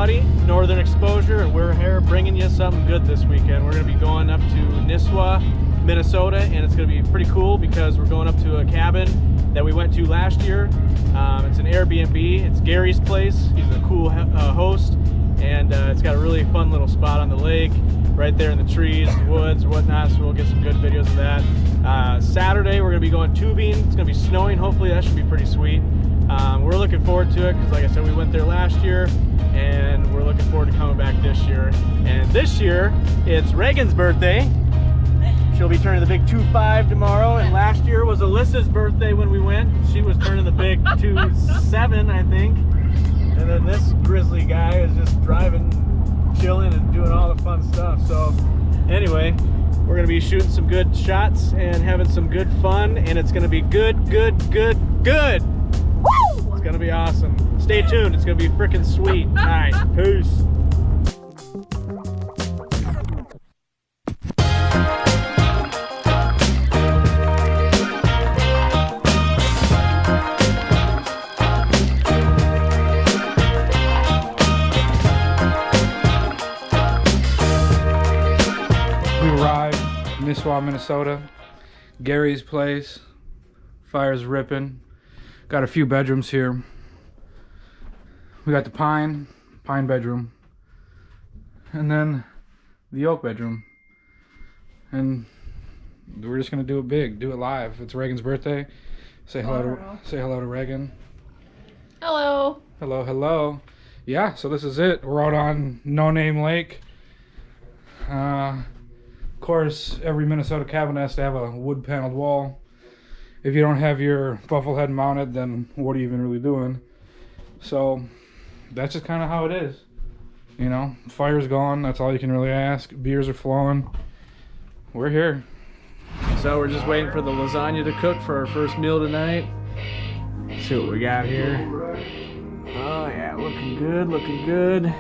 everybody. Northern Exposure, and we're here bringing you something good this weekend. We're going to be going up to Nisswa, Minnesota, and it's going to be pretty cool because we're going up to a cabin that we went to last year. It's an Airbnb. It's Gary's place. He's a cool host, and it's got a really fun little spot on the lake, right there in the trees, the woods, whatnot. So we'll get some good videos of that. Saturday we're going to be going tubing. It's going to be snowing. Hopefully that should be pretty sweet. We're looking forward to it because, like I said, we went there last year, and we're looking forward to coming back this year. And this year it's Reagan's birthday. She'll be turning the big 2-5 tomorrow, and last year was Alyssa's birthday when we went. She was turning the big 2-7, I think. And then this grizzly guy is just driving, chilling, and doing all the fun stuff. So anyway, we're gonna be shooting some good shots and having some good fun, and it's gonna be good. Woo! It's gonna be awesome. Stay tuned, it's gonna be freaking sweet. All right, peace. Nisswa, Minnesota. Gary's place. Fire's ripping. Got a few bedrooms here. We got the pine bedroom, and then the oak bedroom. And we're just gonna do it big, do it live. It's Reagan's birthday. Say hello to Reagan. Hello. Hello. Yeah, so this is it. We're out on No Name Lake. Of course, every Minnesota cabin has to have a wood paneled wall. If you don't have your buffalo head mounted, then what are you even really doing? So that's just kind of how it is. You know, fire's gone. That's all you can really ask. Beers are flowing. We're here. So we're just waiting for the lasagna to cook for our first meal tonight. Let's see what we got here. Oh yeah, looking good.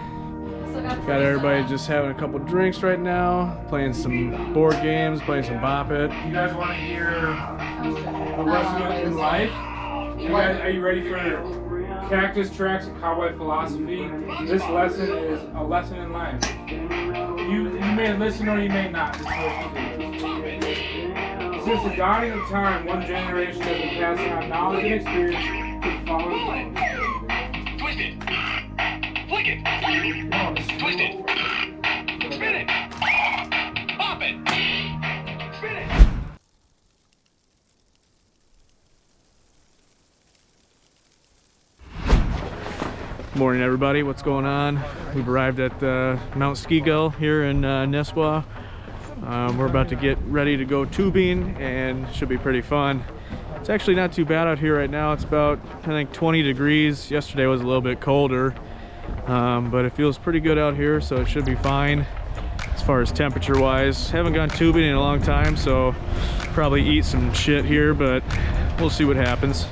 Got everybody just having a couple drinks right now, playing some board games, playing some Bop It. You guys want to hear a lesson in life? Are you ready for Cactus Tracks and Cowboy Philosophy? This lesson is a lesson in life. You may listen or you may not. Since the dawning of time, one generation has been passing on knowledge and experience to the following. Twist it. Flick it. Twist it. Spin it. Pop it. Spin it. Morning everybody, what's going on? We've arrived at Mount Gull here in Nisswa. We're about to get ready to go tubing, and it should be pretty fun. It's actually not too bad out here right now. It's about, I think, 20 degrees. Yesterday was a little bit colder, but it feels pretty good out here, so it should be fine as far as temperature wise. Haven't gone tubing in a long time, so probably eat some shit here, but we'll see what happens.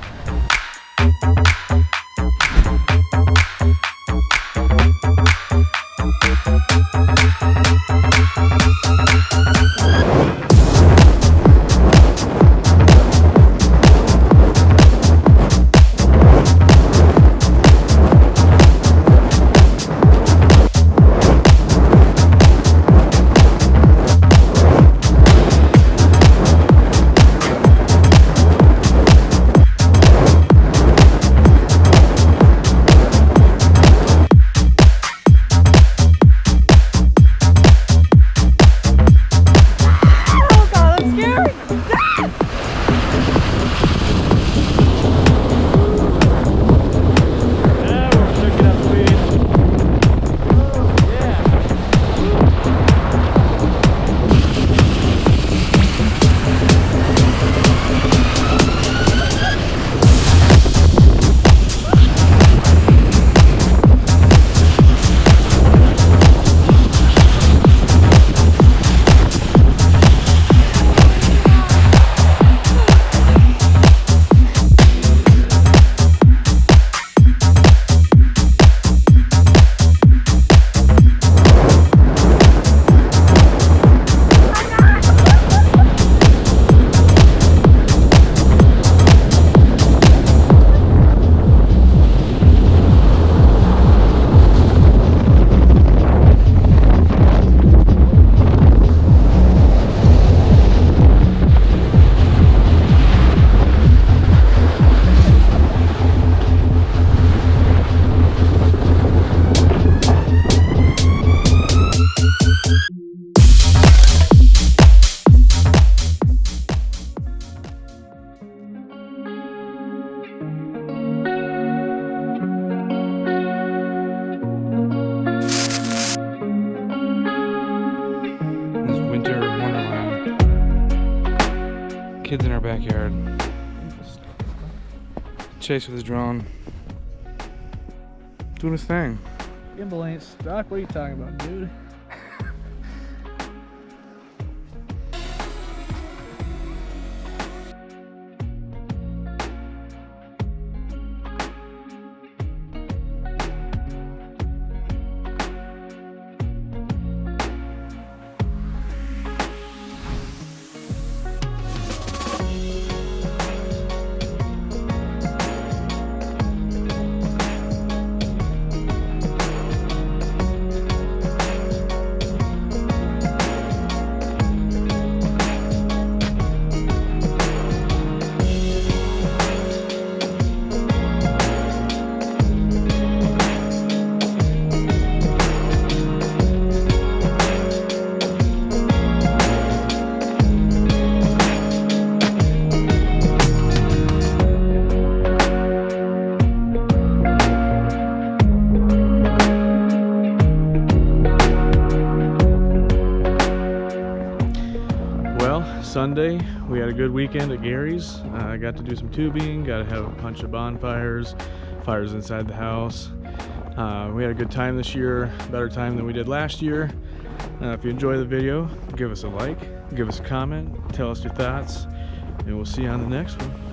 Kids in our backyard. Chase with his drone. Doing his thing. Gimbal ain't stuck. What are you talking about, dude? Sunday, we had a good weekend at Gary's. I got to do some tubing, got to have a bunch of bonfires, fires inside the house. We had a good time this year, better time than we did last year. If you enjoy the video, give us a like, give us a comment, tell us your thoughts, and we'll see you on the next one.